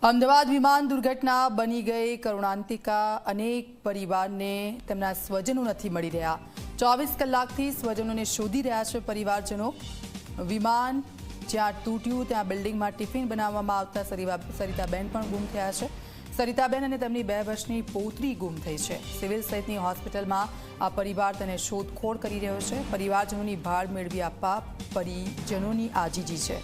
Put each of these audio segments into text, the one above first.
અમદાવાદ વિમાન દુર્ઘટના બની ગઈ કરુણાંતિકા અનેક પરિવારને તેમના સ્વજનો નથી મળી રહ્યા। 24 કલાકથી સ્વજનોને શોધી રહ્યા છે પરિવારજનો। વિમાન જ્યાં તૂટ્યું ત્યાં બિલ્ડિંગમાં ટિફિન બનાવવામાં આવતા સરિતાબેન પણ ગુમ થયા છે। સરિતાબેન અને તેમની 2 વર્ષની પૌત્રી ગુમ થઈ છે। સિવિલ સહિતની હોસ્પિટલમાં આ પરિવાર તેને શોધખોળ કરી રહ્યો છે। પરિવારજનોની ભાળ મેળવી આપવા પરિજનોની આજીજી છે।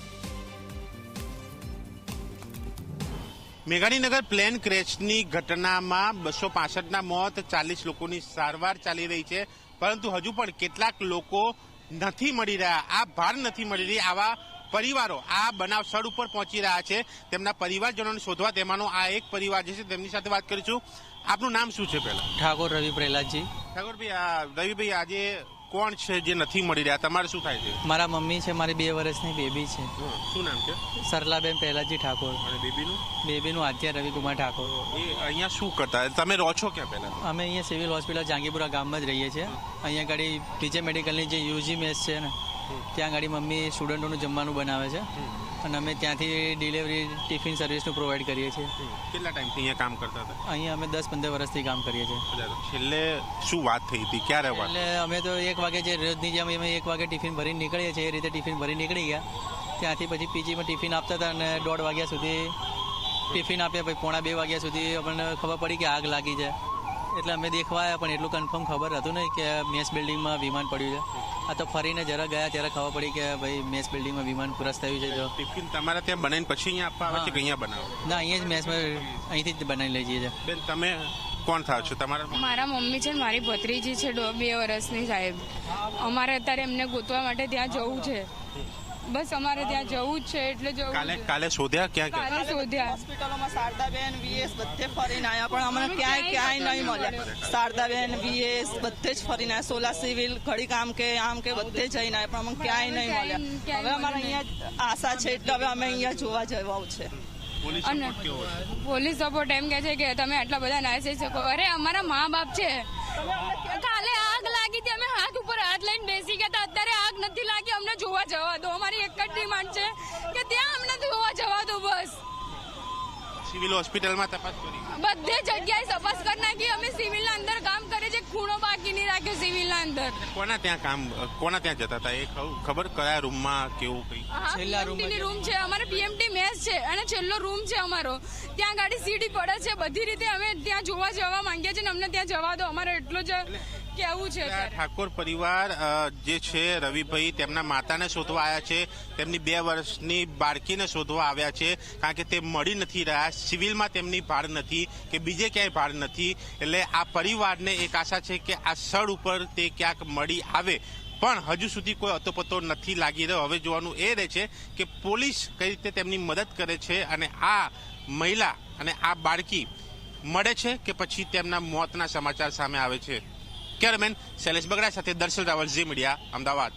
મેઘાણીનગર પ્લેન ક્રેશની ઘટનામાં 265ના મોત, 40 લોકોની સારવાર ચાલી રહી છે, પરંતુ હજુ પણ કેટલાક લોકો નથી મળી રહ્યા। આ ભાર નથી મળી રહી। આવા પરિવારો આ બનાવ સ્થળ ઉપર પહોંચી રહ્યા છે, તેમના પરિવારજનોને શોધવા। તેમાંનો આ એક પરિવાર જે છે તેમની સાથે વાત કરીશું। આપનું નામ શું છે? પહેલા ઠાકોર રવિ પ્રહલાદજી। ઠાકોરભાઈ, રવિભાઈ, આજે કોણ છે જે નથી મળી રહ્યા? તમારે શું થાય છે? મારા મમ્મી છે, મારી 2 વર્ષની બેબી છે। શું નામ છે? સરલાબેન પ્રહલાદજી ઠાકોર। અને બેબીનું આદ્યા રવિકુમાર ઠાકોર। એ અહીંયા શું કરતા? તમે રહો છો ક્યાં? પહેલા અમે અહીંયા સિવિલ હોસ્પિટલ જાંગીપુરા ગામમાં જ રહીએ છીએ। અહીંયા ગાડી પીજે મેડિકલની જે યુજી મેસ છે ને, ત્યાં ગાડી મમ્મી સ્ટુડન્ટોનું જમવાનું બનાવે છે અને અમે ત્યાંથી ડિલિવરી ટિફિન સર્વિસનું પ્રોવાઈડ કરીએ છીએ। કેટલા ટાઈમથી અહીંયા કામ કરતા હતા? અહીંયા અમે 10-15 વર્ષથી કામ કરીએ છીએ। છેલ્લે શું વાત થઈ હતી? ક્યારે વાત? એટલે અમે તો 1 વાગે જે રોજની જેમ અમે 1 વાગે ટિફિન ભરીને નીકળીએ છીએ, એ રીતે ટિફિન ભરી નીકળી ગયા। ત્યાંથી પછી પીજીમાં ટિફિન આપતા હતા અને 1:30 વાગ્યા સુધી ટિફિન આપ્યા। પછી 1:45 વાગ્યા સુધી આપણને ખબર પડી કે આગ લાગી છે, એટલે અમે દેખવા આવ્યા, પણ એટલું કન્ફર્મ ખબર હતું નહીં કે મેસ બિલ્ડિંગમાં વિમાન પડ્યું છે। આ તો ફરીને જરા ગયા ત્યારે ખબર પડી કે ભાઈ મેસ બિલ્ડિંગમાં વિમાન પુરસ્ત થયું છે। જો ટિફિન તમારા ત્યાં બનાવીને પછી અહીંયા આપવા આવે છે કે અહીંયા બનાવો? ના, અહીંયા જ મેસમાં અહીંથી જ બનાવી લઈ જઈએ છીએ। બેન, તમે કોણ થાવ છો? મારા મમ્મી છે, મારી ભત્રીજી છે 2 વર્ષની સાહેબ। અમારે અત્યારે એમને ગોતવા માટે ત્યાં જવું છે। બસ અમારે ત્યાં જવું જ છે, એટલે જવું। કાલે શોધ્યા? ક્યાં કાલે શોધ્યા હોસ્પિટલોમાં શારદાબેન વીએસ બધે ફરીને આવ્યા, પણ અમને ક્યાંય નહીં મળ્યા। શારદાબેન વીએસ બધે જ ફરીને આવ્યા, સોલા સિવિલ ઘડી કામ કે બધે જઈને આવ્યા, પણ અમને ક્યાંય નહીં મળ્યા। હવે અમારે અહીંયા આશા છે, એટલે હવે અમે અહીંયા જોવા જવાનું છે। અને પોલીસ સપોર્ટ એમ કે છે કે તમે આટલા બધા ના થઈ શકો। અરે અમારા મા બાપ છે, કાલે આગ લાગી હતી, અમે હાથ ઉપર હાથ લઈને બેસી ગયા હતા। અત્યારે આગ નથી લાગી, અમને જોવા જવા દો। અમારી એક જ ડિમાન્ડ છે કે ત્યાં અમને જોવા જવા દો બસ। સિવિલ હોસ્પિટલમાં તપાસ કરી, બધે જગ્યાએ તપાસ કરી નાખી। અમે સિવિલના અંદર કામ કરે છે, ખૂણો બાકી નહીં રાખ્યો સિવિલના અંદર। કોના ત્યાં જતા હતા? એ ખબર? કયા રૂમમાં, કેવું કઈ? છેલ્લા રૂમ છે અમારે, પીએમટી મેસ છે અને છેલ્લો રૂમ છે અમારો। ત્યાં ગાડી સીડી પડે છે, બધી રીતે અમે ત્યાં જોવા જવા માંગીએ છીએ ને અમને ત્યાં જવા દો। અમારે એટલું જ કેવું છે। ઠાકોર પરિવાર જે છે, રવિભાઈ તેમના માતાને શોધવા આવ્યા છે, તેમની 2 વર્ષની બાળકીને શોધવા આવ્યા છે, કારણ કે તે મળી નથી રહ્યા। સિવિલમાં તેમની ભાડ નથી કે બીજે ક્યાંય ભાડ નથી, એટલે આ પરિવારને એક આશા છે કે આ સ્થળ ઉપર તે ક્યાંક મળી આવે, પણ હજુ સુધી કોઈ અતોપતો નથી લાગી રહ્યો। હવે જોવાનું એ રહે છે કે પોલીસ કઈ રીતે તેમની મદદ કરે છે અને આ મહિલા અને આ બાળકી મળે છે કે પછી તેમના મોતના સમાચાર સામે આવે છે। કેમેરામેન શૈલેષ બગડા સાથે દર્શન રાવલ, ઝી મીડિયા, અમદાવાદ।